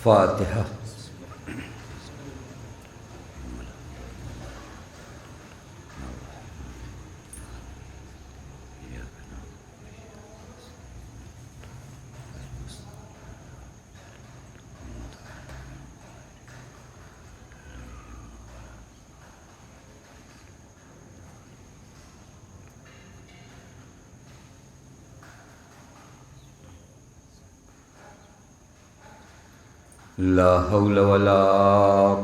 فاتحہ۔ لا حول ولا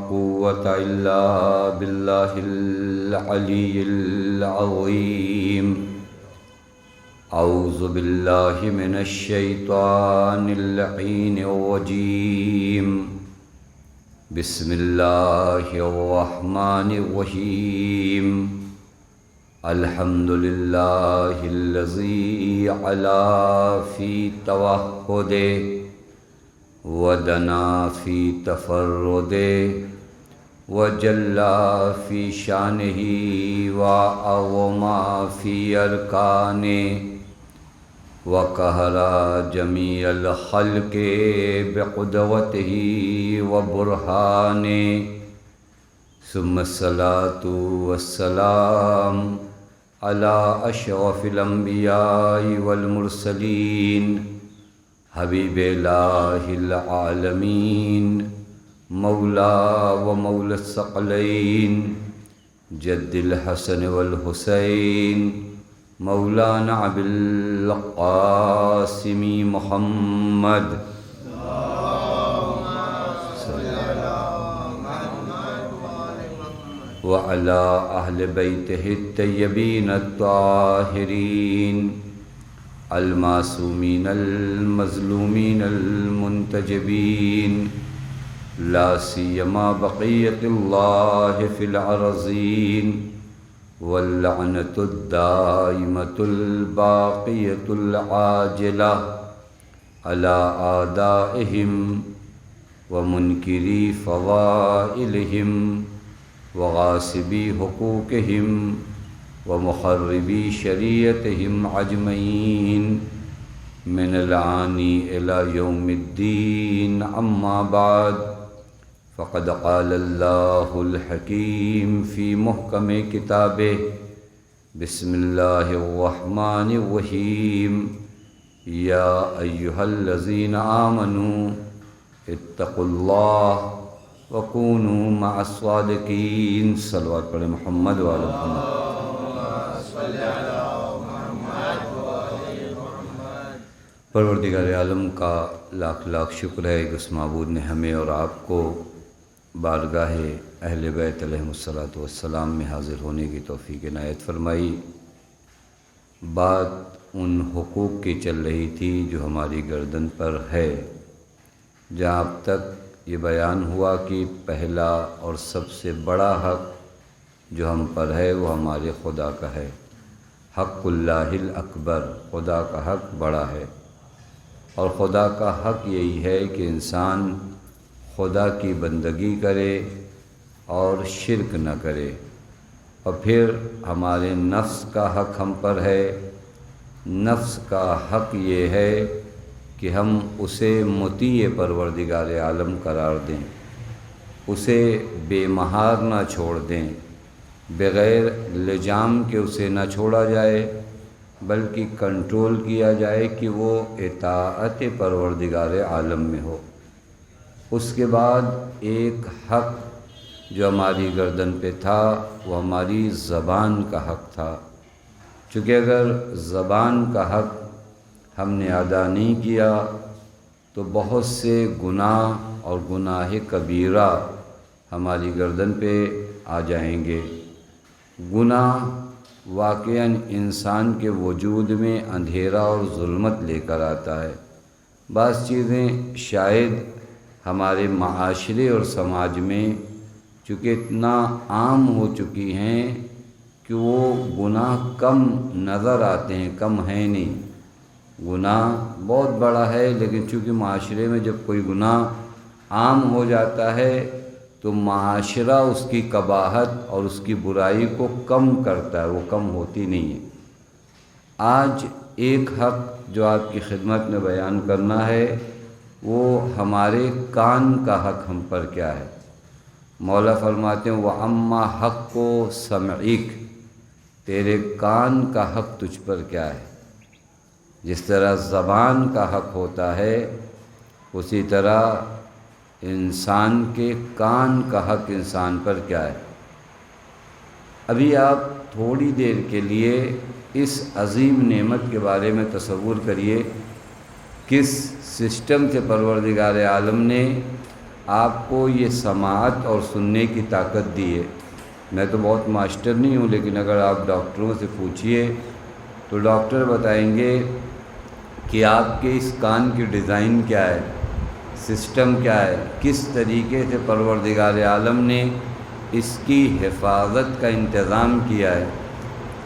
قوة إلا بالله العلي العظيم۔ أعوذ بالله من الشيطان اللعين الرجيم۔ بسم الله الرحمن الرحيم۔ الحمد لله الذي علا في توحده ودنا في تفرده وجلى في شانه وعظم في أركانه وقهر جميع الخلق بقدرته وبرهانه، ثم الصلاة والسلام على أشرف الأنبياء والمرسلين، حبیب الہ العالمین، مولا و مولا الثقلین، جد الحسن والحسین، مولانا ابی القاسم محمد وعلى أهل بيته الطيبين الطاهرين المعصومين المظلومين المنتجبين، لا سيما بقية الله في الأرضين، واللعنة الدائمة الباقية العاجلة على أعدائهم ومنكري فضائلهم وغاصبي حقوقهم ومخربي شريعتهم أجمعين من الآن إلى يوم الدين، أما بعد، فقد قال الله الحكيم في محكم كتابه: بسم الله الرحمن الرحيم، يا أيها الذين آمنوا اتقوا الله وكونوا مع الصادقين۔ صلوات پڑھیں محمد وعلی محمد۔ پروردگار عالم کا لاکھ لاکھ شکر ہے کہ اس معبود نے ہمیں اور آپ کو بارگاہ اہل بیت علیہم الصلاۃ والسلام میں حاضر ہونے کی توفیق عنایت فرمائی۔ بات ان حقوق کی چل رہی تھی جو ہماری گردن پر ہے، جہاں اب تک یہ بیان ہوا کہ پہلا اور سب سے بڑا حق جو ہم پر ہے وہ ہمارے خدا کا ہے، حق اللہ الاکبر، خدا کا حق بڑا ہے، اور خدا کا حق یہی ہے کہ انسان خدا کی بندگی کرے اور شرک نہ کرے۔ اور پھر ہمارے نفس کا حق ہم پر ہے۔ نفس کا حق یہ ہے کہ ہم اسے مطیع پروردگار عالم قرار دیں، اسے بے مہار نہ چھوڑ دیں، بغیر لجام کے اسے نہ چھوڑا جائے، بلکہ کنٹرول کیا جائے کہ وہ اطاعت پروردگار عالم میں ہو۔ اس کے بعد ایک حق جو ہماری گردن پہ تھا وہ ہماری زبان کا حق تھا، چونکہ اگر زبان کا حق ہم نے ادا نہیں کیا تو بہت سے گناہ اور گناہ کبیرہ ہماری گردن پہ آ جائیں گے۔ گناہ واقعاً انسان کے وجود میں اندھیرا اور ظلمت لے کر آتا ہے۔ بعض چیزیں شاید ہمارے معاشرے اور سماج میں چونکہ اتنا عام ہو چکی ہیں کہ وہ گناہ کم نظر آتے ہیں، کم ہیں نہیں۔ گناہ بہت بڑا ہے، لیکن چونکہ معاشرے میں جب کوئی گناہ عام ہو جاتا ہے تو معاشرہ اس کی قباحت اور اس کی برائی کو کم کرتا ہے، وہ کم ہوتی نہیں ہے۔ آج ایک حق جو آپ کی خدمت میں بیان کرنا ہے وہ ہمارے کان کا حق ہم پر کیا ہے۔ مولا فرماتے ہیں وَأَمَّا حَقُّ سَمْعِكَ، تیرے کان کا حق تجھ پر کیا ہے۔ جس طرح زبان کا حق ہوتا ہے اسی طرح انسان کے کان کا حق انسان پر کیا ہے۔ ابھی آپ تھوڑی دیر کے لیے اس عظیم نعمت کے بارے میں تصور کریے، کس سسٹم سے پروردگار عالم نے آپ کو یہ سماعت اور سننے کی طاقت دی ہے۔ میں تو بہت ماسٹر نہیں ہوں، لیکن اگر آپ ڈاکٹروں سے پوچھئے تو ڈاکٹر بتائیں گے کہ آپ کے اس کان کی ڈیزائن کیا ہے، سسٹم کیا ہے، کس طریقے سے پروردگار عالم نے اس کی حفاظت کا انتظام کیا ہے،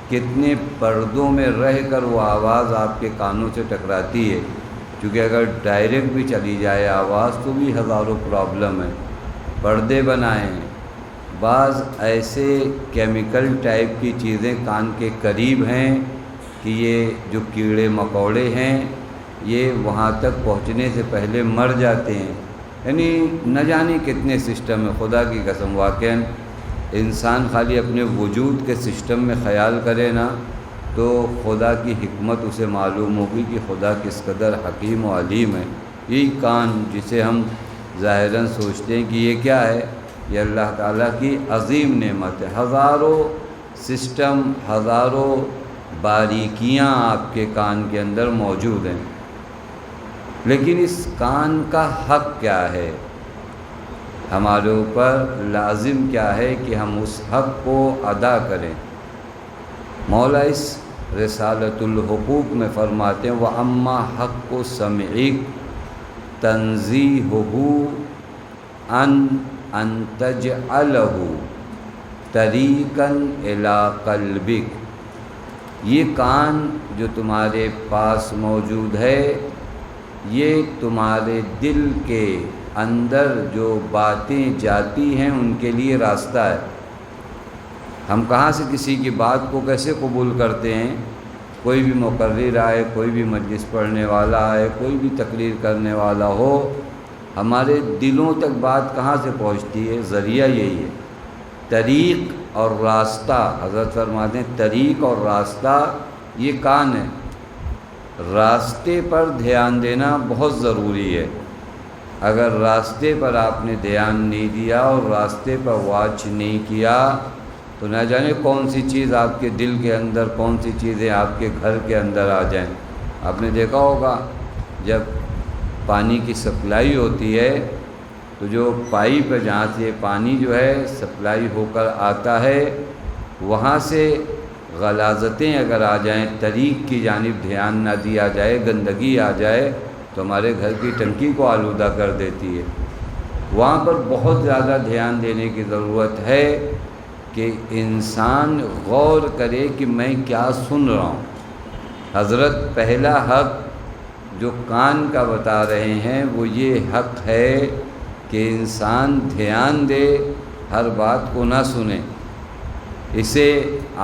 کتنے پردوں میں رہ کر وہ آواز آپ کے کانوں سے ٹکراتی ہے، کیونکہ اگر ڈائریکٹ بھی چلی جائے آواز تو بھی ہزاروں پرابلم ہیں۔ پردے بنائیں، بعض ایسے کیمیکل ٹائپ کی چیزیں کان کے قریب ہیں کہ یہ جو کیڑے مکوڑے ہیں یہ وہاں تک پہنچنے سے پہلے مر جاتے ہیں۔ یعنی نہ جانے کتنے سسٹم ہیں، خدا کی قسم واقعاً انسان خالی اپنے وجود کے سسٹم میں خیال کرے نا تو خدا کی حکمت اسے معلوم ہوگی کہ خدا کس قدر حکیم و علیم ہے۔ یہی کان جسے ہم ظاہراً سوچتے ہیں کہ یہ کیا ہے، یہ اللہ تعالیٰ کی عظیم نعمت ہے۔ ہزاروں سسٹم، ہزاروں باریکیاں آپ کے کان کے اندر موجود ہیں، لیکن اس کان کا حق کیا ہے، ہمارے اوپر لازم کیا ہے کہ ہم اس حق کو ادا کریں۔ مولا اس رسالۃ الحقوق میں فرماتے ہیں وَأَمَّا حَقُّ سَمْعِكَ تَنزِيهُهُ أَن تَجْعَلَهُ طَرِيقًا إِلَىٰ قَلْبِكَ، یہ کان جو تمہارے پاس موجود ہے یہ تمہارے دل کے اندر جو باتیں جاتی ہیں ان کے لیے راستہ ہے۔ ہم کہاں سے کسی کی بات کو کیسے قبول کرتے ہیں، کوئی بھی مقرر آئے، کوئی بھی مجلس پڑھنے والا آئے، کوئی بھی تقریر کرنے والا ہو، ہمارے دلوں تک بات کہاں سے پہنچتی ہے، ذریعہ یہی ہے۔ طریق اور راستہ، حضرت فرماتے ہیں طریق اور راستہ یہ کان ہے۔ راستے پر دھیان دینا بہت ضروری ہے۔ اگر راستے پر آپ نے دھیان نہیں دیا اور راستے پر واچ نہیں کیا تو نہ جانے کون سی چیز آپ کے دل کے اندر، کون سی چیزیں آپ کے گھر کے اندر آ جائیں۔ آپ نے دیکھا ہوگا جب پانی کی سپلائی ہوتی ہے تو جو پائپ ہے جہاں سے پانی جو ہے سپلائی ہو کر آتا ہے وہاں سے غلاظتیں اگر آ جائیں، طریق کی جانب دھیان نہ دیا جائے، گندگی آ جائے تو ہمارے گھر کی ٹنکی کو آلودہ کر دیتی ہے۔ وہاں پر بہت زیادہ دھیان دینے کی ضرورت ہے کہ انسان غور کرے کہ میں کیا سن رہا ہوں۔ حضرت پہلا حق جو کان کا بتا رہے ہیں وہ یہ حق ہے کہ انسان دھیان دے، ہر بات کو نہ سنے، اسے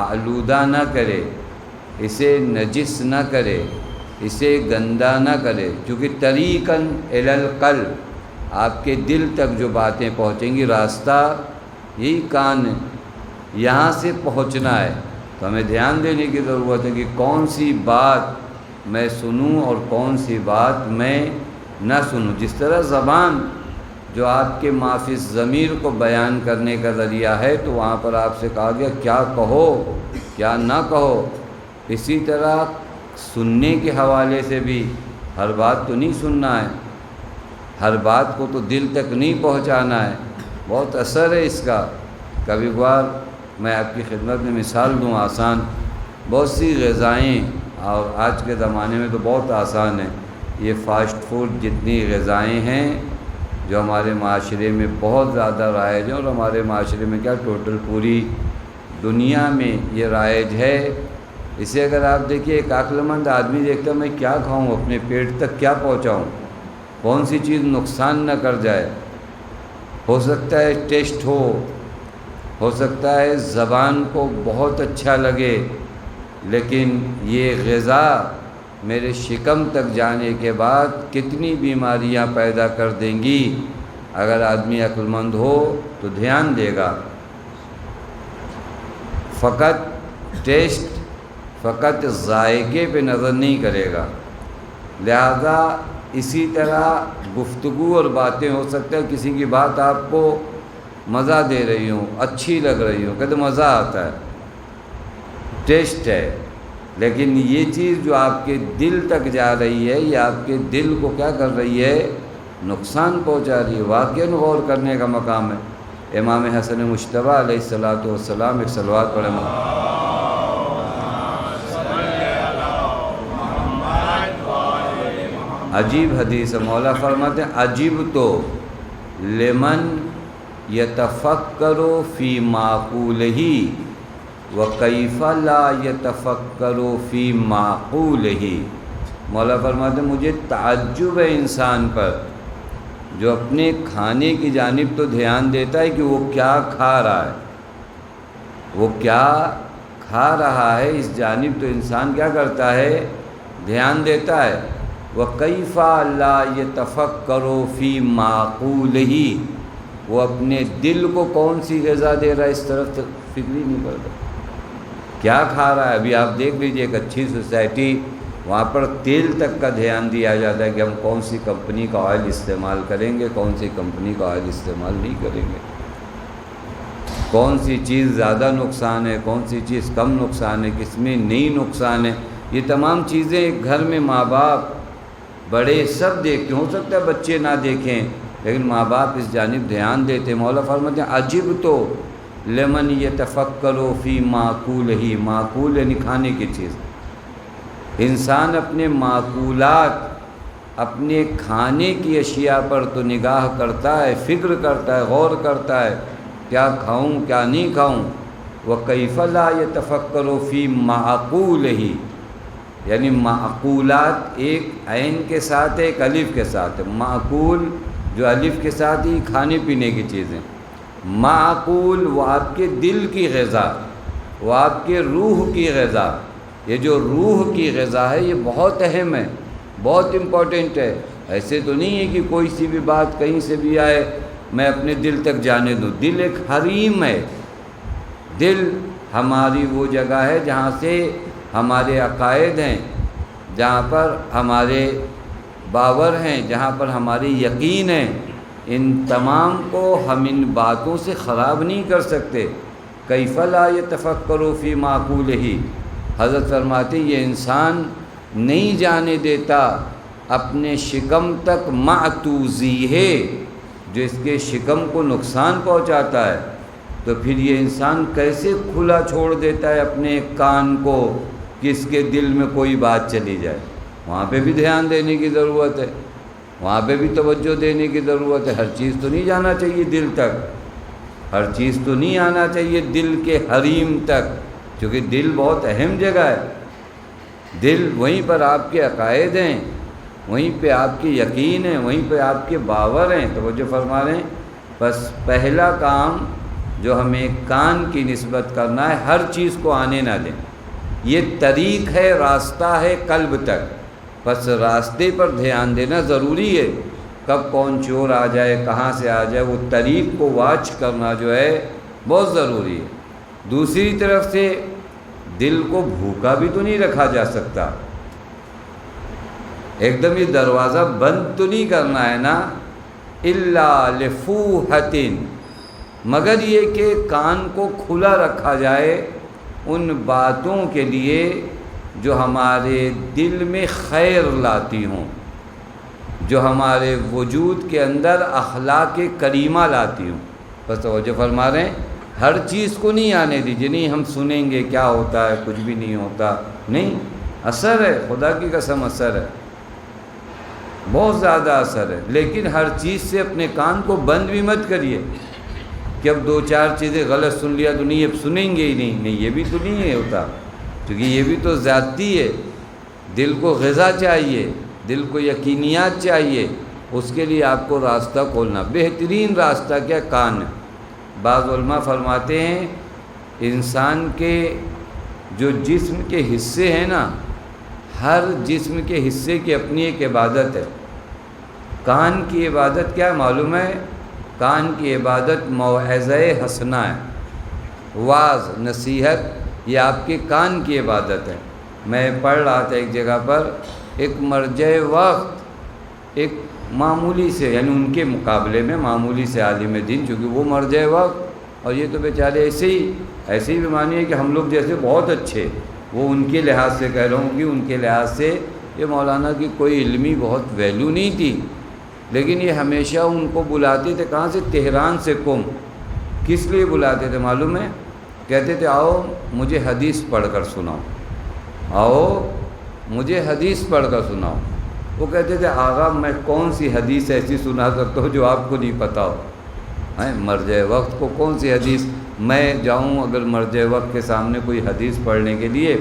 آلودہ نہ کرے، اسے نجس نہ کرے، اسے گندا نہ کرے، کیونکہ طریقاً الی القلب، آپ کے دل تک جو باتیں پہنچیں گی راستہ یہی کان ہے، یہاں سے پہنچنا ہے۔ تو ہمیں دھیان دینے کی ضرورت ہے کہ کون سی بات میں سنوں اور کون سی بات میں نہ سنوں۔ جس طرح زبان جو آپ کے ما فی الضمیر کو بیان کرنے کا ذریعہ ہے تو وہاں پر آپ سے کہا گیا کیا کہو کیا نہ کہو، اسی طرح سننے کے حوالے سے بھی ہر بات تو نہیں سننا ہے، ہر بات کو تو دل تک نہیں پہنچانا ہے، بہت اثر ہے اس کا۔ کبھی کبھار میں آپ کی خدمت میں مثال دوں آسان، بہت سی غذائیں، اور آج کے زمانے میں تو بہت آسان ہے، یہ فاسٹ فوڈ جتنی غذائیں ہیں جو ہمارے معاشرے میں بہت زیادہ رائج ہیں، اور ہمارے معاشرے میں کیا ٹوٹل پوری دنیا میں یہ رائج ہے۔ اسے اگر آپ دیکھیے ایک عقل مند آدمی دیکھتا ہے میں کیا کھاؤں، اپنے پیٹ تک کیا پہنچاؤں، کون سی چیز نقصان نہ کر جائے، ہو سکتا ہے ٹیسٹ ہو سکتا ہے زبان کو بہت اچھا لگے، لیکن یہ غذا میرے شکم تک جانے کے بعد کتنی بیماریاں پیدا کر دیں گی۔ اگر آدمی عقل مند ہو تو دھیان دے گا، فقط ٹیسٹ، فقط ذائقے پہ نظر نہیں کرے گا۔ لہذا اسی طرح گفتگو اور باتیں ہو سکتا ہے کسی کی بات آپ کو مزہ دے رہی ہوں، اچھی لگ رہی ہوں، کہتے مزہ آتا ہے، ٹیسٹ ہے، لیکن یہ چیز جو آپ کے دل تک جا رہی ہے یہ آپ کے دل کو کیا کر رہی ہے؟ نقصان پہنچا رہی ہے۔ واقعاً غور کرنے کا مقام ہے۔ امام حسن مجتبیٰ علیہ السلام ایک صلوات پڑھیں۔ عجیب حدیث ہے، مولا فرماتے ہیں عجیب تو لمن یتفکر فی معقولہ وکیف لا یتفکر فی معقولہ۔ مولا فرماتے ہیں مجھے تعجب ہے انسان پر جو اپنے کھانے کی جانب تو دھیان دیتا ہے کہ وہ کیا کھا رہا ہے، وہ کیا کھا رہا ہے، اس جانب تو انسان کیا کرتا ہے؟ دھیان دیتا ہے۔ وَكَيْفَ لَا يَتَفَكَّرُ فِي مَعْقُولِهِ، وہ اپنے دل کو کون سی غذا دے رہا ہے اس طرف فکر ہی نہیں کرتا، کیا کھا رہا ہے۔ ابھی آپ دیکھ لیجئے ایک اچھی سوسائٹی، وہاں پر تیل تک کا دھیان دیا جاتا ہے کہ ہم کون سی کمپنی کا آئل استعمال کریں گے، کون سی کمپنی کا آئل استعمال نہیں کریں گے، کون سی چیز زیادہ نقصان ہے، کون سی چیز کم نقصان ہے، کس میں نہیں نقصان ہے۔ یہ تمام چیزیں ایک گھر میں ماں باپ بڑے سب دیکھتے، ہو سکتا ہے بچے نہ دیکھیں لیکن ماں باپ اس جانب دھیان دیتے۔ مولا فرماتے ہیں عجب تو لمن یتفکر فی معقولہ، معقول یعنی کھانے کی چیز۔ انسان اپنے معقولات، اپنے کھانے کی اشیاء پر تو نگاہ کرتا ہے، فکر کرتا ہے، غور کرتا ہے کیا کھاؤں کیا نہیں کھاؤں۔ وَكَيْفَ لَا يَتَفَكَّرُ فِي مَعْقُولِهِ، یعنی معقولات ایک عین کے ساتھ ہے، ایک الف کے ساتھ ہے۔ معقول جو الف کے ساتھ ہی کھانے پینے کی چیزیں، معقول وہ آپ کے دل کی غذا، وہ آپ کے روح کی غذا۔ یہ جو روح کی غذا ہے یہ بہت اہم ہے، بہت امپورٹنٹ ہے۔ ایسے تو نہیں ہے کہ کوئی سی بھی بات کہیں سے بھی آئے میں اپنے دل تک جانے دوں۔ دل ایک حریم ہے، دل ہماری وہ جگہ ہے جہاں سے ہمارے عقائد ہیں، جہاں پر ہمارے باور ہیں، جہاں پر ہمارے یقین ہیں۔ ان تمام کو ہم ان باتوں سے خراب نہیں کر سکتے۔ کیف لا یتفکر فی معقولہ، حضرت فرماتے یہ انسان نہیں جانے دیتا اپنے شکم تک معتوذی ہے، جو اس کے شکم کو نقصان پہنچاتا ہے، تو پھر یہ انسان کیسے کھلا چھوڑ دیتا ہے اپنے کان کو کہ اس کے دل میں کوئی بات چلی جائے۔ وہاں پہ بھی دھیان دینے کی ضرورت ہے، وہاں پہ بھی توجہ دینے کی ضرورت ہے۔ ہر چیز تو نہیں جانا چاہیے دل تک، ہر چیز تو نہیں آنا چاہیے دل کے حریم تک، کیونکہ دل بہت اہم جگہ ہے۔ دل وہیں پر آپ کے عقائد ہیں، وہیں پہ آپ کے یقین ہیں، وہیں پہ آپ کے باور ہیں۔ توجہ فرما رہے ہیں۔ بس پہلا کام جو ہمیں کان کی نسبت کرنا ہے، ہر چیز کو آنے نہ دیں۔ یہ طریق ہے، راستہ ہے قلب تک، بس راستے پر دھیان دینا ضروری ہے۔ کب کون چور آ جائے، کہاں سے آ جائے، وہ طریق کو واچ کرنا جو ہے بہت ضروری ہے۔ دوسری طرف سے دل کو بھوکا بھی تو نہیں رکھا جا سکتا، ایک دم یہ دروازہ بند تو نہیں کرنا ہے نا، الا لفوحۃ، مگر یہ کہ کان کو کھلا رکھا جائے ان باتوں کے لیے جو ہمارے دل میں خیر لاتی ہوں، جو ہمارے وجود کے اندر اخلاق کریمہ لاتی ہوں۔ بس توجہ فرما رہے ہیں، ہر چیز کو نہیں آنے دیجیے، نہیں ہم سنیں گے کیا ہوتا ہے، کچھ بھی نہیں ہوتا، نہیں، اثر ہے، خدا کی قسم اثر ہے، بہت زیادہ اثر ہے۔ لیکن ہر چیز سے اپنے کان کو بند بھی مت کریے کہ اب دو چار چیزیں غلط سن لیا تو نہیں اب سنیں گے ہی نہیں، نہیں، یہ بھی تو نہیں ہے ہوتا، کیونکہ یہ بھی تو زیادتی ہے۔ دل کو غذا چاہیے، دل کو یقینیات چاہیے، اس کے لیے آپ کو راستہ کھولنا، بہترین راستہ کیا؟ کان ہے۔ بعض علماء فرماتے ہیں انسان کے جو جسم کے حصے ہیں نا، ہر جسم کے حصے کی اپنی ایک عبادت ہے۔ کان کی عبادت کیا ہے معلوم ہے؟ کان کی عبادت موعظہ حسنہ ہے، واعظ نصیحت، یہ آپ کے کان کی عبادت ہے۔ میں پڑھ رہا تھا ایک جگہ پر، ایک مرجع وقت ایک معمولی سے، یعنی ان کے مقابلے میں معمولی سے عالم دین، چونکہ وہ مرجع وقت اور یہ تو بیچارے ایسے ہی بھی مانیے کہ ہم لوگ جیسے بہت اچھے، وہ ان کے لحاظ سے کہہ رہا ہوں کہ ان کے لحاظ سے یہ مولانا کی کوئی علمی بہت ویلیو نہیں تھی، لیکن یہ ہمیشہ ان کو بلاتے تھے، کہاں سے؟ تہران سے قم۔ کس لیے بلاتے تھے معلوم ہے؟ کہتے تھے آؤ مجھے حدیث پڑھ کر سناؤ، آؤ مجھے حدیث پڑھ کر سناؤ۔ وہ کہتے تھے آغا میں کون سی حدیث ایسی سنا سکتا ہوں جو آپ کو نہیں پتہ ہو؟ مرجع وقت کو کون سی حدیث میں جاؤں؟ اگر مرجع وقت کے سامنے کوئی حدیث پڑھنے کے لیے،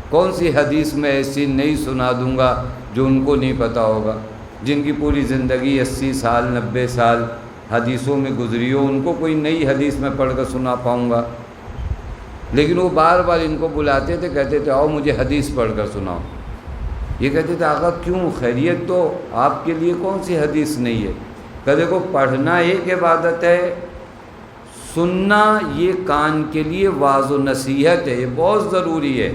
کون سی حدیث میں ایسی نہیں سنا دوں گا جو ان کو نہیں پتہ ہوگا؟ جن کی پوری زندگی 80 سال 90 سال حدیثوں میں گزری ہو، ان کو کوئی نئی حدیث میں پڑھ کر سنا پاؤں گا؟ لیکن وہ بار بار ان کو بلاتے تھے، کہتے تھے آؤ مجھے حدیث پڑھ کر سناؤ۔ یہ کہتے تھے آقا کیوں؟ خیریت تو آپ کے لیے کون سی حدیث نہیں ہے؟ کہتے کو پڑھنا ایک عبادت ہے، سننا یہ کان کے لیے واعظ و نصیحت ہے، یہ بہت ضروری ہے۔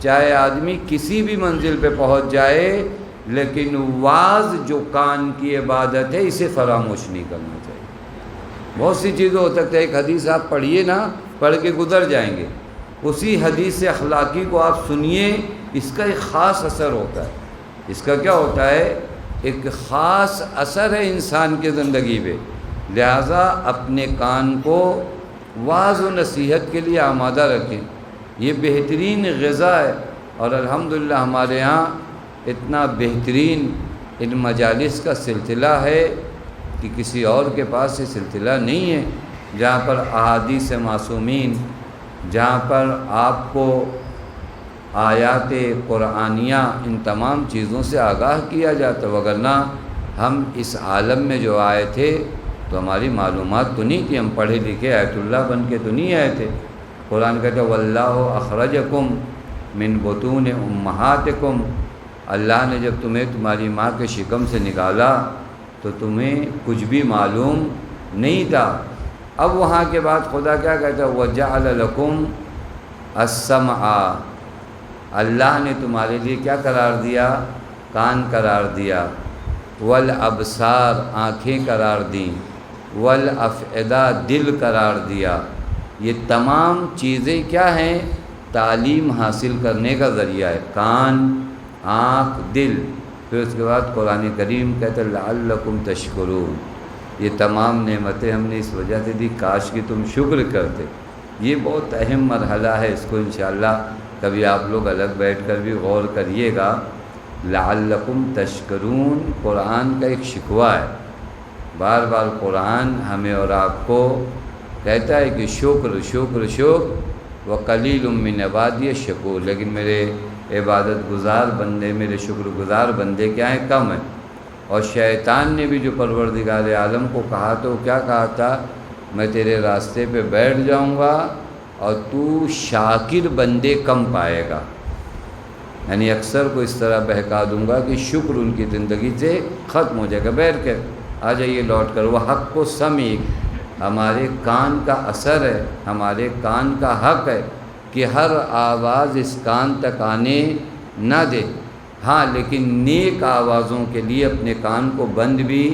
چاہے آدمی کسی بھی منزل پہ پہنچ جائے، لیکن واعظ جو کان کی عبادت ہے اسے فراموش نہیں کرنا چاہیے۔ بہت سی چیزیں ہو سکتا ہے، ایک حدیث آپ پڑھیے نا، پڑھ کے گزر جائیں گے، اسی حدیث سے اخلاقی کو آپ سنیے، اس کا ایک خاص اثر ہوتا ہے۔ اس کا کیا ہوتا ہے؟ ایک خاص اثر ہے انسان کے زندگی پہ۔ لہٰذا اپنے کان کو واعظ و نصیحت کے لیے آمادہ رکھیں، یہ بہترین غذا ہے۔ اور الحمدللہ ہمارے ہاں اتنا بہترین ان مجالس کا سلسلہ ہے کہ کسی اور کے پاس یہ سلسلہ نہیں ہے، جہاں پر احادیث معصومین، جہاں پر آپ کو آیات قرآنیہ ان تمام چیزوں سے آگاہ کیا جاتا، وگرنہ ہم اس عالم میں جو آئے تھے تو ہماری معلومات تو نہیں تھی، ہم پڑھے لکھے آیت اللہ بن کے تو نہیں آئے تھے۔ قرآن کہتا ہے واللہ اخرجکم من بطون امہاتکم، اللہ نے جب تمہیں تمہاری ماں کے شکم سے نکالا تو تمہیں کچھ بھی معلوم نہیں تھا۔ اب وہاں کے بعد خدا کیا کہتا ہے وَجَعَلَ لَكُمْ السَّمْعَ، اللہ نے تمہارے لیے کیا قرار دیا؟ کان قرار دیا، والابصار، آنکھیں قرار دیں، والافئدہ، دل قرار دیا۔ یہ تمام چیزیں کیا ہیں؟ تعلیم حاصل کرنے کا ذریعہ ہے، کان، آنکھ، دل۔ پھر اس کے بعد قرآن کریم کہتا ہے لعلکم تشکرون، یہ تمام نعمتیں ہم نے اس وجہ سے دی کاش کہ تم شکر کرتے۔ یہ بہت اہم مرحلہ ہے، اس کو انشاءاللہ کبھی آپ لوگ الگ بیٹھ کر بھی غور کریے گا۔ لعلکم تشکرون قرآن کا ایک شکوہ ہے، بار بار قرآن ہمیں اور آپ کو کہتا ہے کہ شکر شکر شکر، وقلیل من عبادی الشکور، لیکن میرے عبادت گزار بندے، میرے شکر گزار بندے کیا ہیں؟ کم ہیں۔ اور شیطان نے بھی جو پروردگار عالم کو کہا تو کیا کہا تھا؟ میں تیرے راستے پہ بیٹھ جاؤں گا اور تو شاکر بندے کم پائے گا، یعنی اکثر کو اس طرح بہکا دوں گا کہ شکر ان کی زندگی سے ختم ہو جائے گا۔ بیٹھ کے آ جائیے لوٹ کر، وہ حق کو سمیع، ہمارے کان کا اثر ہے، ہمارے کان کا حق ہے کہ ہر آواز اس کان تک آنے نہ دے، ہاں لیکن نیک آوازوں کے لیے اپنے کان کو بند بھی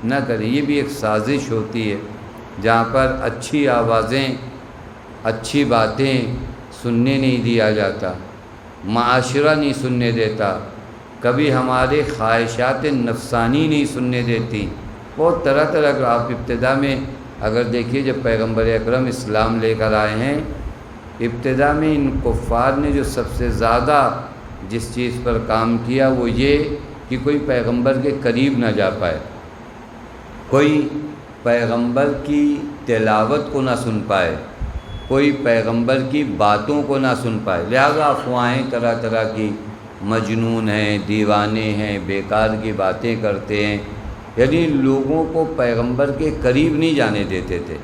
نہ کریں۔ یہ بھی ایک سازش ہوتی ہے جہاں پر اچھی آوازیں، اچھی باتیں سننے نہیں دیا جاتا، معاشرہ نہیں سننے دیتا، کبھی ہمارے خواہشات نفسانی نہیں سننے دیتی۔ بہت طرح طرح کا آپ ابتدا میں اگر دیکھیے، جب پیغمبر اکرم اسلام لے کر آئے ہیں، ابتدا میں ان کفار نے جو سب سے زیادہ جس چیز پر کام کیا وہ یہ کہ کوئی پیغمبر کے قریب نہ جا پائے، کوئی پیغمبر کی تلاوت کو نہ سن پائے، کوئی پیغمبر کی باتوں کو نہ سن پائے۔ لہذا افواہیں طرح طرح کی، مجنون ہیں، دیوانے ہیں، بیکار کی باتیں کرتے ہیں، یعنی لوگوں کو پیغمبر کے قریب نہیں جانے دیتے تھے،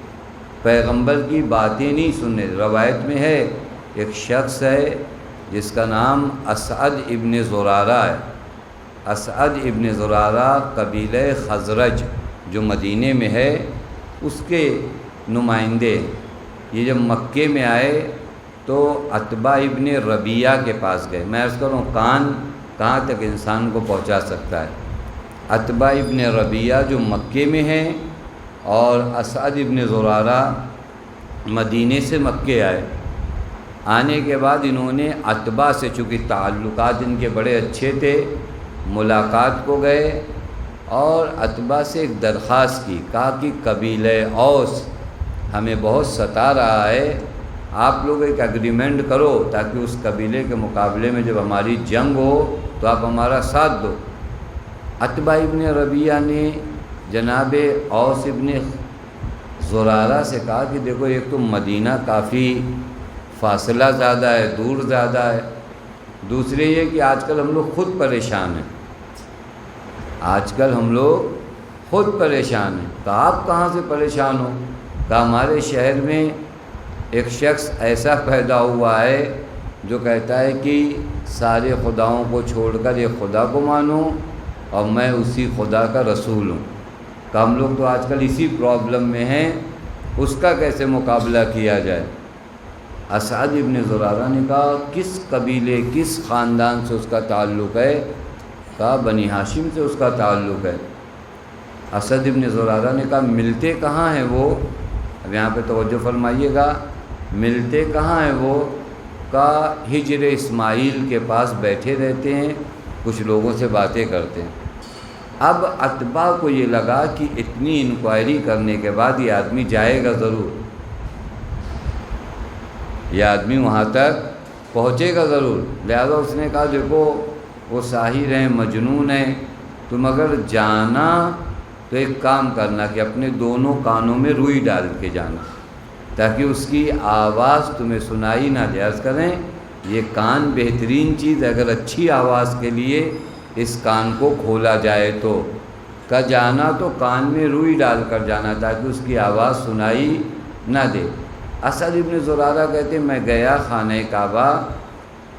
پیغمبر کی باتیں نہیں سننے۔ روایت میں ہے ایک شخص ہے جس کا نام اسعد ابن زرارہ ہے۔ اسعد ابن زرارہ قبیلہ خزرج جو مدینے میں ہے اس کے نمائندے، یہ جب مکے میں آئے تو عتبہ ابن ربیعہ کے پاس گئے۔ میں عرض کروں کان کہاں تک انسان کو پہنچا سکتا ہے۔ عتبہ ابن ربیعہ جو مکے میں ہیں اور اسعد ابن زرارہ مدینے سے مکے آئے۔ آنے کے بعد انہوں نے عتبہ سے، چونکہ تعلقات ان کے بڑے اچھے تھے، ملاقات کو گئے اور عتبہ سے ایک درخواست کی، کہا کہ قبیلہ اوس ہمیں بہت ستا رہا ہے، آپ لوگ ایک ایگریمنٹ کرو تاکہ اس قبیلے کے مقابلے میں جب ہماری جنگ ہو تو آپ ہمارا ساتھ دو۔ عتبہ ابن ربیعہ نے جناب اوس ابن زرارہ سے کہا کہ دیکھو ایک تو مدینہ کافی فاصلہ زیادہ ہے، دور زیادہ ہے، دوسرے یہ کہ آج کل ہم لوگ خود پریشان ہیں، آج کل ہم لوگ خود پریشان ہیں۔ تو آپ کہاں سے پریشان ہو؟ کہ ہمارے شہر میں ایک شخص ایسا پیدا ہوا ہے جو کہتا ہے کہ سارے خداؤں کو چھوڑ کر ایک خدا کو مانو اور میں اسی خدا کا رسول ہوں۔ کہ ہم لوگ تو آج کل اسی پرابلم میں ہیں، اس کا کیسے مقابلہ کیا جائے؟ اسعد ابن زرارہ نے کہا کس قبیلے کس خاندان سے اس کا تعلق ہے؟ کہا بنی ہاشم سے اس کا تعلق ہے۔ اسعد ابن زرارہ نے کہا ملتے کہاں ہیں وہ؟ اب یہاں پہ توجہ فرمائیے گا، ملتے کہاں ہیں وہ؟ کہا ہجر اسماعیل کے پاس بیٹھے رہتے ہیں، کچھ لوگوں سے باتیں کرتے ہیں۔ اب عتبہ کو یہ لگا کہ اتنی انکوائری کرنے کے بعد یہ آدمی جائے گا ضرور، یہ آدمی وہاں تک پہنچے گا ضرور، لہذا اس نے کہا دیکھو وہ ساحر ہیں، مجنون ہیں، تم اگر جانا تو ایک کام کرنا کہ اپنے دونوں کانوں میں روئی ڈال کے جانا تاکہ اس کی آواز تمہیں سنائی نہ دے۔ عرض کریں یہ کان بہترین چیز ہے، اگر اچھی آواز کے لیے اس کان کو کھولا جائے تو کا جانا تو کان میں روئی ڈال کر جانا تاکہ اس کی آواز سنائی نہ دے۔ اسعد ابن زرارہ کہتے میں گیا خانہ کعبہ،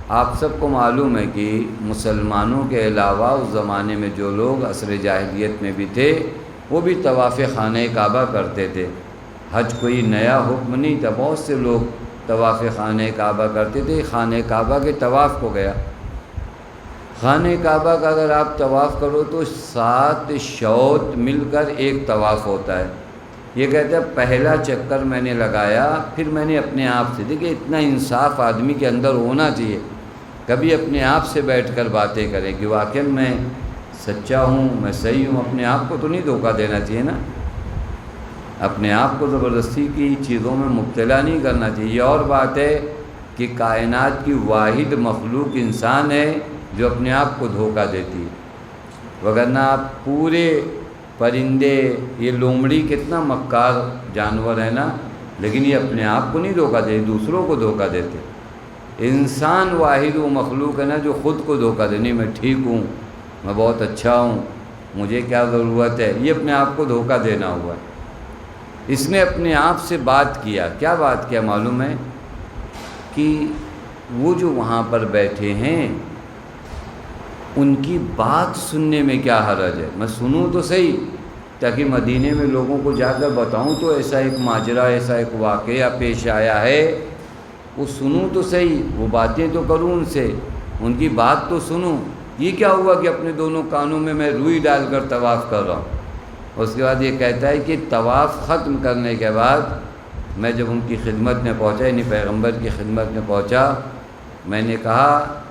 آپ سب کو معلوم ہے کہ مسلمانوں کے علاوہ اس زمانے میں جو لوگ عصر جاہلیت میں بھی تھے وہ بھی طواف خانہ کعبہ کرتے تھے، حج کوئی نیا حکم نہیں تھا، بہت سے لوگ طواف خانہ کعبہ کرتے تھے۔ خانہ کعبہ کے طواف کو گیا، خانہ کعبہ کا اگر آپ طواف کرو تو 7 شوط مل کر ایک طواف ہوتا ہے۔ یہ کہتا ہے پہلا چکر میں نے لگایا، پھر میں نے اپنے آپ سے، دیکھیں اتنا انصاف آدمی کے اندر ہونا چاہیے، کبھی اپنے آپ سے بیٹھ کر باتیں کریں کہ واقعی میں سچا ہوں، میں صحیح ہوں، اپنے آپ کو تو نہیں دھوکہ دینا چاہیے نا، اپنے آپ کو زبردستی کی چیزوں میں مبتلا نہیں کرنا چاہیے۔ یہ اور بات ہے کہ کائنات کی واحد مخلوق انسان ہے جو اپنے آپ کو دھوکہ دیتی ہے، وگرنہ آپ پورے پرندے، یہ لومڑی کتنا مکار جانور ہے نا، لیکن یہ اپنے آپ کو نہیں دھوکہ دے، دوسروں کو دھوکہ دیتے۔ انسان واحد وہ مخلوق ہے نا جو خود کو دھوکہ دے، نہیں میں ٹھیک ہوں، میں بہت اچھا ہوں، مجھے کیا ضرورت ہے، یہ اپنے آپ کو دھوکہ دینا ہوا ہے۔ اس نے اپنے آپ سے بات کیا، کیا بات کیا معلوم ہے؟ کہ وہ جو وہاں پر بیٹھے ہیں ان کی بات سننے میں کیا حرج ہے، میں سنوں تو صحیح تاکہ مدینے میں لوگوں کو جا کر بتاؤں تو ایسا ایک ماجرا، ایسا ایک واقعہ پیش آیا ہے، وہ سنوں تو صحیح، وہ باتیں تو کروں ان سے، ان کی بات تو سنوں۔ یہ کیا ہوا کہ اپنے دونوں کانوں میں روئی ڈال کر طواف کر رہا ہوں۔ اس کے بعد یہ کہتا ہے کہ طواف ختم کرنے کے بعد میں جب ان کی خدمت میں پہنچا، یعنی پیغمبر کی خدمت میں پہنچا، میں نے کہا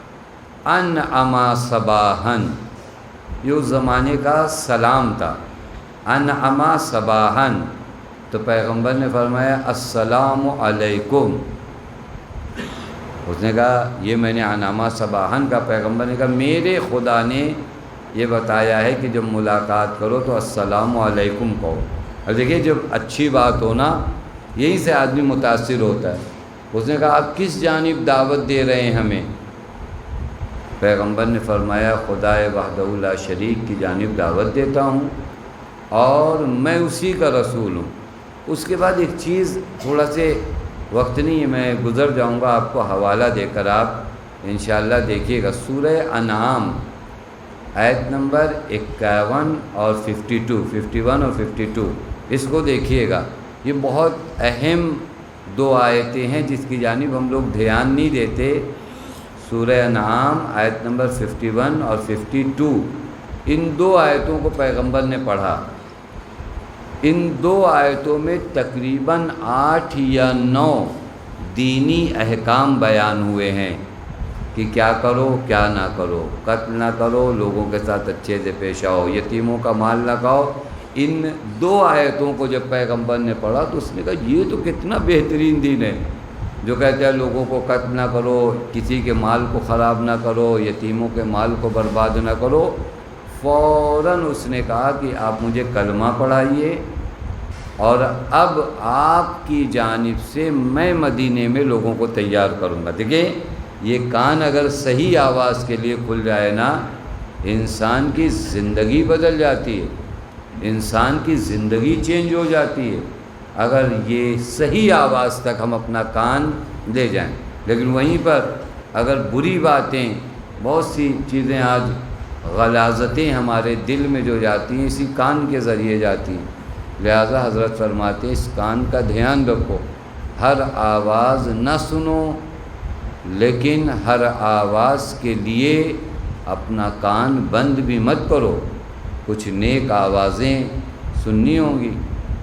ان اما صباحن، یہ اس زمانے کا سلام تھا، ان اما صباحن، تو پیغمبر نے فرمایا السلام علیکم۔ اس نے کہا یہ میں نے انعما صباحن کا، پیغمبر نے کہا میرے خدا نے یہ بتایا ہے کہ جب ملاقات کرو تو السلام علیکم کہو۔ اور دیکھیے جب اچھی بات ہو نا، یہیں سے آدمی متاثر ہوتا ہے۔ اس نے کہا آپ کس جانب دعوت دے رہے ہیں ہمیں؟ پیغمبر نے فرمایا خدائے وحدہ لا شریک کی جانب دعوت دیتا ہوں اور میں اسی کا رسول ہوں۔ اس کے بعد ایک چیز، تھوڑا سے وقت نہیں ہے، میں گزر جاؤں گا، آپ کو حوالہ دے کر آپ انشاءاللہ دیکھیے گا سورہ انعام آیت نمبر 51 اور 51 اور 52، اس کو دیکھیے گا۔ یہ بہت اہم دو آیتیں ہیں جس کی جانب ہم لوگ دھیان نہیں دیتے۔ سورہ انعام آیت نمبر 51 اور 52، ان دو آیتوں کو پیغمبر نے پڑھا۔ ان دو آیتوں میں تقریباً 8 یا 9 دینی احکام بیان ہوئے ہیں کہ کیا کرو کیا نہ کرو، قتل نہ کرو، لوگوں کے ساتھ اچھے سے پیش آؤ، یتیموں کا مال نہ کھاؤ۔ ان دو آیتوں کو جب پیغمبر نے پڑھا تو اس نے کہا یہ تو کتنا بہترین دین ہے، جو کہتے ہیں لوگوں کو قتل نہ کرو، کسی کے مال کو خراب نہ کرو، یتیموں کے مال کو برباد نہ کرو۔ فوراً اس نے کہا کہ آپ مجھے کلمہ پڑھائیے اور اب آپ کی جانب سے میں مدینے میں لوگوں کو تیار کروں گا۔ دیکھیں یہ کان اگر صحیح آواز کے لیے کھل جائے نا، انسان کی زندگی بدل جاتی ہے، انسان کی زندگی چینج ہو جاتی ہے اگر یہ صحیح آواز تک ہم اپنا کان دے جائیں۔ لیکن وہیں پر اگر بری باتیں، بہت سی چیزیں آج غلاظتیں ہمارے دل میں جو جاتی ہیں اسی کان کے ذریعے جاتی ہیں، لہذا حضرت فرماتے ہیں اس کان کا دھیان رکھو، ہر آواز نہ سنو، لیکن ہر آواز کے لیے اپنا کان بند بھی مت کرو۔ کچھ نیک آوازیں سننی ہوں گی،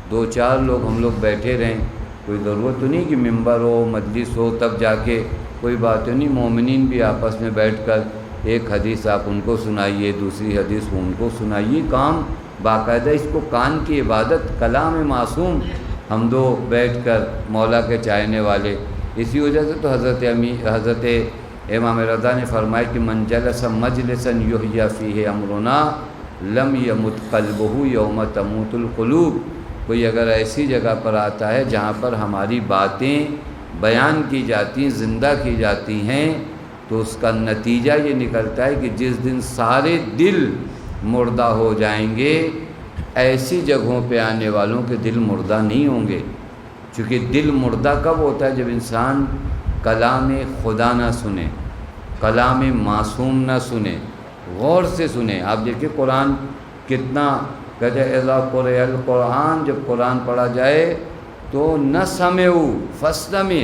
2-4 لوگ ہم لوگ بیٹھے رہیں، کوئی ضرورت تو نہیں کہ ممبر ہو، مجلس ہو تب جا کے، کوئی بات نہیں، مومنین بھی آپس میں بیٹھ کر ایک حدیث آپ ان کو سنائیے، دوسری حدیث ان کو سنائیے، کام باقاعدہ اس کو کان کی عبادت، کلام معصوم، ہم دو بیٹھ کر مولا کے چاہنے والے۔ اسی وجہ سے تو حضرت امام رضا نے فرمایا کہ من جلس مجلسا یحیی فیہ امرنا لم یمت قلبہ یوم تموت القلوب۔ کوئی اگر ایسی جگہ پر آتا ہے جہاں پر ہماری باتیں بیان کی جاتی ہیں، زندہ کی جاتی ہیں، تو اس کا نتیجہ یہ نکلتا ہے کہ جس دن سارے دل مردہ ہو جائیں گے، ایسی جگہوں پہ آنے والوں کے دل مردہ نہیں ہوں گے۔ چونکہ دل مردہ کب ہوتا ہے؟ جب انسان کلام خدا نہ سنے، کلام معصوم نہ سنے، غور سے سنے۔ آپ دیکھیں قرآن کتنا کہتے ہیں اذا قرئ القرآن، جب قرآن پڑھا جائے تو نہ سمعوا فاستمع،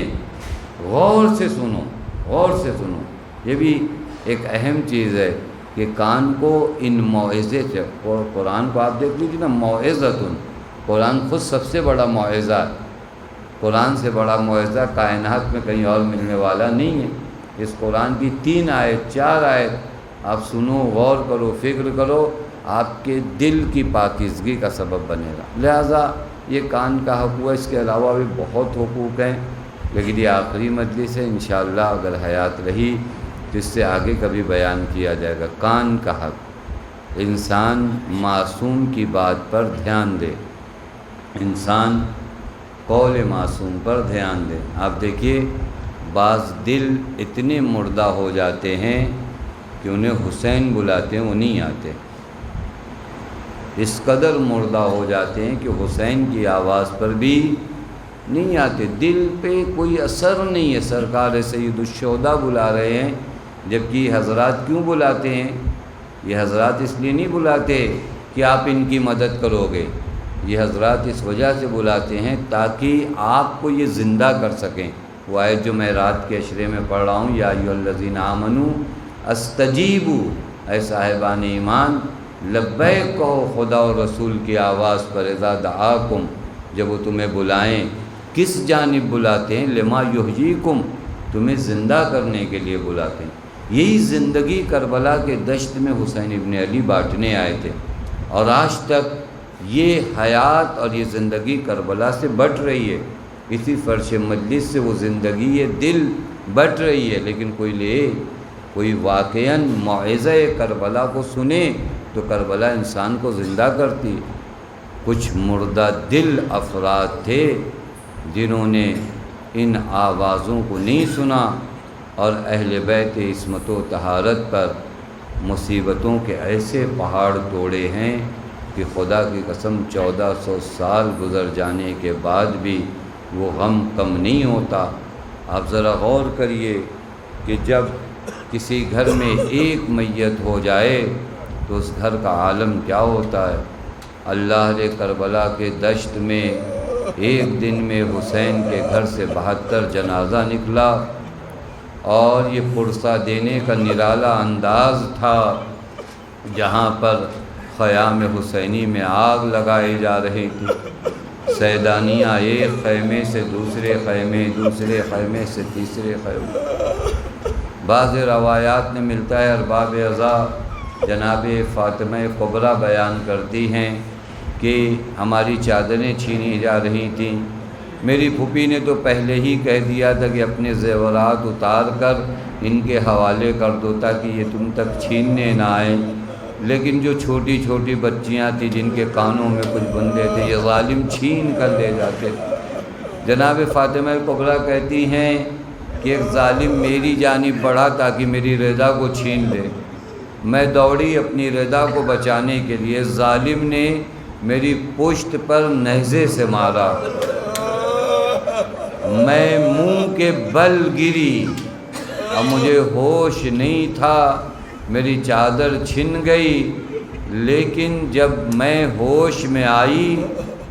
غور سے سنو، غور سے سنو۔ یہ بھی ایک اہم چیز ہے کہ کان کو ان موعظے سے، قرآن کو آپ دیکھ لیجیے نا، موعظۃ، قرآن خود سب سے بڑا موعظہ، قرآن سے بڑا موعظہ کائنات میں کہیں اور ملنے والا نہیں ہے۔ اس قرآن کی 3 آیت 4 آیت آپ سنو، غور کرو، فکر کرو، آپ کے دل کی پاکیزگی کا سبب بنے گا۔ لہٰذا یہ کان کا حق ہوا، اس کے علاوہ بھی بہت حقوق ہیں، لیکن یہ آخری مجلس ہے، انشاءاللہ اگر حیات رہی تو اس سے آگے کبھی بیان کیا جائے گا۔ کان کا حق، انسان معصوم کی بات پر دھیان دے، انسان قول معصوم پر دھیان دے۔ آپ دیکھیے بعض دل اتنے مردہ ہو جاتے ہیں کہ انہیں حسین بلاتے ہیں وہ نہیں آتے، اس قدر مردہ ہو جاتے ہیں کہ حسین کی آواز پر بھی نہیں آتے، دل پہ کوئی اثر نہیں ہے۔ سرکار سید الشہداء بلا رہے ہیں، جبکہ یہ حضرات کیوں بلاتے ہیں؟ یہ حضرات اس لیے نہیں بلاتے کہ آپ ان کی مدد کرو گے، یہ حضرات اس وجہ سے بلاتے ہیں تاکہ آپ کو یہ زندہ کر سکیں۔ وہ آیت جو میں رات کے عشرے میں پڑھ رہا ہوں، یا ایھا الذین آمنوا استجیبوا، اے صاحبان ایمان لبیک کہو خدا اور رسول کی آواز پر، اذا دعاکم، جب وہ تمہیں بلائیں، کس جانب بلاتے ہیں؟ لما یحییکم، تمہیں زندہ کرنے کے لیے بلاتے ہیں۔ یہی زندگی کربلا کے دشت میں حسین ابن علی بانٹنے آئے تھے، اور آج تک یہ حیات اور یہ زندگی کربلا سے بٹ رہی ہے، اسی فرش مجلس سے وہ زندگی یہ دل بٹ رہی ہے۔ لیکن کوئی واقعاً موعظہ کربلا کو سنے تو کربلا انسان کو زندہ کرتی۔ کچھ مردہ دل افراد تھے جنہوں نے ان آوازوں کو نہیں سنا، اور اہل بیت عصمت و طہارت پر مصیبتوں کے ایسے پہاڑ توڑے ہیں کہ خدا کی قسم 1400 سال گزر جانے کے بعد بھی وہ غم کم نہیں ہوتا۔ آپ ذرا غور کریے کہ جب کسی گھر میں ایک میت ہو جائے تو اس گھر کا عالم کیا ہوتا ہے۔ اللہ نے کربلا کے دشت میں ایک دن میں حسین کے گھر سے 72 جنازہ نکلا، اور یہ پرسہ دینے کا نرالا انداز تھا، جہاں پر خیام حسینی میں آگ لگائی جا رہی تھی، سیدانیاں ایک خیمے سے دوسرے خیمے، دوسرے خیمے سے تیسرے خیمے۔ بعض روایات میں ملتا ہے ارباب ازا جناب فاطمہ کبریٰ بیان کرتی ہیں کہ ہماری چادریں چھینی جا رہی تھیں، میری پھوپھی نے تو پہلے ہی کہہ دیا تھا کہ اپنے زیورات اتار کر ان کے حوالے کر دو تاکہ یہ تم تک چھیننے نہ آئیں، لیکن جو چھوٹی چھوٹی بچیاں تھیں جن کے کانوں میں کچھ بندے تھے یہ ظالم چھین کر لے جاتے تھے۔ جناب فاطمہ کبریٰ کہتی ہیں کہ ایک ظالم میری جانب بڑھا تاکہ میری رضا کو چھین لے، میں دوڑی اپنی رضا کو بچانے کے لیے، ظالم نے میری پشت پر نیزے سے مارا، میں منہ کے بل گری، اب مجھے ہوش نہیں تھا، میری چادر چھن گئی، لیکن جب میں ہوش میں آئی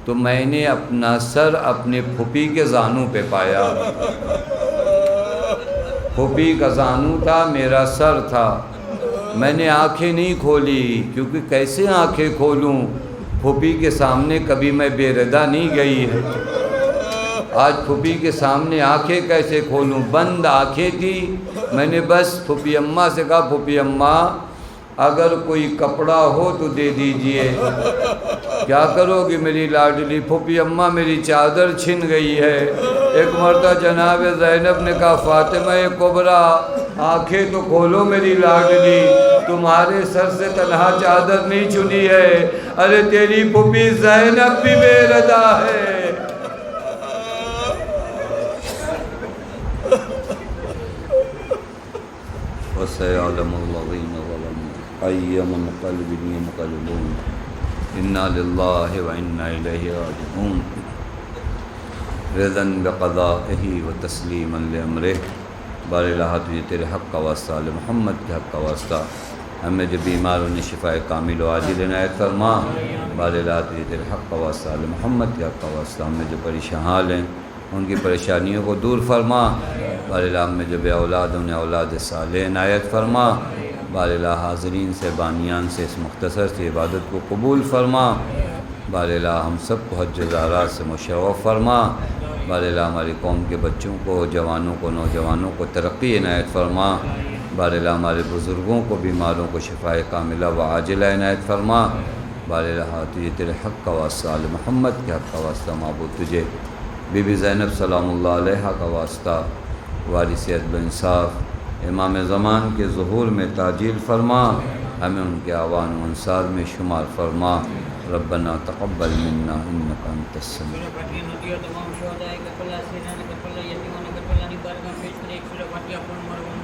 تو میں نے اپنا سر اپنے پھوپھی کے زانوں پہ پایا، پھوپھی کا زانو تھا، میرا سر تھا، میں نے آنکھیں نہیں کھولی، کیونکہ کیسے آنکھیں کھولوں، پھوپھی کے سامنے کبھی میں بے ردا نہیں گئی ہے، آج پھوپھی کے سامنے آنکھیں کیسے کھولوں، بند آنکھیں تھی۔ میں نے بس پھوپھی اماں سے کہا پھوپھی اماں اگر کوئی کپڑا ہو تو دے دیجئے۔ کیا کرو گی میری لاڈلی؟ پھوپھی اماں میری چادر چھن گئی ہے۔ ایک مرتبہ جناب زینب نے کہا فاطمہ کبریٰ آنکھیں تو کھولو میری لاڈلی، تمہارے سر سے تنہا چادر نہیں چھنی ہے، ارے تیری پھوپھی زینب بھی بے ردا ہے۔ وَسَيَعْلَمُ الَّذِينَ ظَلَمُوا أَيَّ مُنقَلِبٍ يَنقَلِبُونَ إِنَّا لِلَّهِ وَإِنَّا إِلَيْهِ رَاجِعُونَ رِضًا بِقَضَائِهِ وَتَسْلِيمًا لِأَمْرِهِ۔ بار الہ تجھے تیرے حق کا واسطہ، محمد کے حق کا واسطہ، ہمیں جو بیمار انہیں شفاء کامل و عاجل عنایت فرما۔ بار الہ تجھے تیرے حق کا واسطہ، محمد کے حق کا واسطہ، ہمیں جو پریشان حال ہیں ان کی پریشانیوں کو دور فرما۔ بار الہ میں جو بے اولاد انہیں اولاد صالح عنایت فرما۔ بار الہ حاضرین سے بانیان سے اس مختصر سی عبادت کو قبول فرما۔ بار الہ ہم سب کو حج زیارات سے مشرف فرما۔ بار الہ ہماری قوم کے بچوں کو، جوانوں کو، نوجوانوں کو ترقی عنایت فرما۔ بار الہ ہمارے بزرگوں کو، بیماروں کو شفاء کاملہ و عاجلہ عنایت فرما۔ بار الہ تجھے تیرے حق کا واسطہ، محمد کے حق کا واسطہ، معبود تجھے بی بی زینب سلام اللہ علیہ کا واسطہ، وارث عدل و انصاف امام زمان کے ظہور میں تعجیل فرما، ہمیں ان کے اعوان و انصار میں شمار فرما۔ ربنا تقبل منا انک انت السمیع تمام شہداء کا کل اسیران کا کل یتیمان کا کل نیبار کا پیش کرے ایک سورہ فاتحہ پڑھ مرحوم